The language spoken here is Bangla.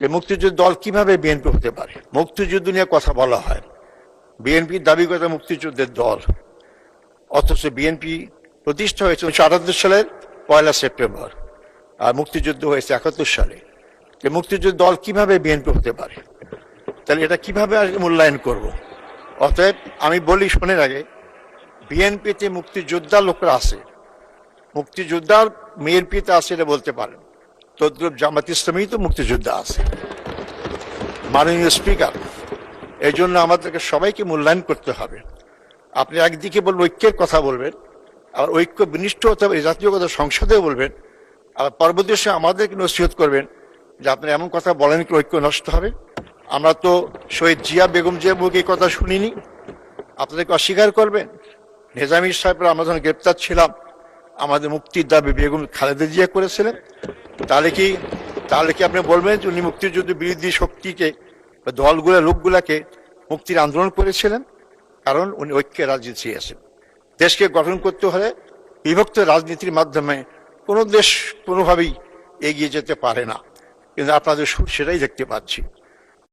যে মুক্তিযুদ্ধ দল কিভাবে বিএনপি হতে পারে। মুক্তিযুদ্ধ নিয়ে কথা বলা হয়, বিএনপি দাবি করে মুক্তিযুদ্ধের দল, অথচ বিএনপি প্রতিষ্ঠা হয়েছে 1978 সালের 1 সেপ্টেম্বর, আর মুক্তিযুদ্ধ হয়েছে 71 সালে। যে মুক্তিযুদ্ধ দল কিভাবে বিএনপি হতে পারে, তাহলে এটা কিভাবে মূল্যায়ন করব। অতএব আমি বলি, শোনেন আগে, বিএনপিতে মুক্তিযোদ্ধার লোকরা আছে, মুক্তিযোদ্ধার বিএনপিতে আছে এটা বলতে পারেন, তদ্রুপ জামাত ইসলামী তো মুক্তিযোদ্ধা আছে। মাননীয় স্পিকার, এই জন্য আমাদেরকে সবাইকে মূল্যায়ন করতে হবে। আপনি একদিকে বলবেন ঐক্যের কথা বলবেন, আবার ঐক্য বিনিষ্ট হতে হবে জাতীয় কথা সংসদে বলবেন, আবার পরবর্তী সময় আমাদেরকে নসিহত করবেন যে আপনি এমন কথা বলেন কি ঐক্য নষ্ট হবে। আমরা তো শহীদ জিয়া বেগম জিয়া মুখে এই কথা শুনিনি, আপনাদেরকে অস্বীকার করবেন? নিজামী সাহেবরা আমরা যখন গ্রেপ্তার ছিলাম, আমাদের মুক্তির দাবি বেগম খালেদা জিয়া করেছিলেন, তাহলে কি আপনি বলবেন যে উনি মুক্তিযুদ্ধ বিরোধী শক্তিকে বা দলগুলা লোকগুলাকে মুক্তির আন্দোলন করেছিলেন? কারণ উনি ঐক্যের রাজনীতি চেয়েছেন। দেশকে গঠন করতে হলে বিভক্ত রাজনীতির মাধ্যমে কোনো দেশ কোনোভাবেই এগিয়ে যেতে পারে না, কিন্তু আপনাদের সুর সেটাই দেখতে পাচ্ছি।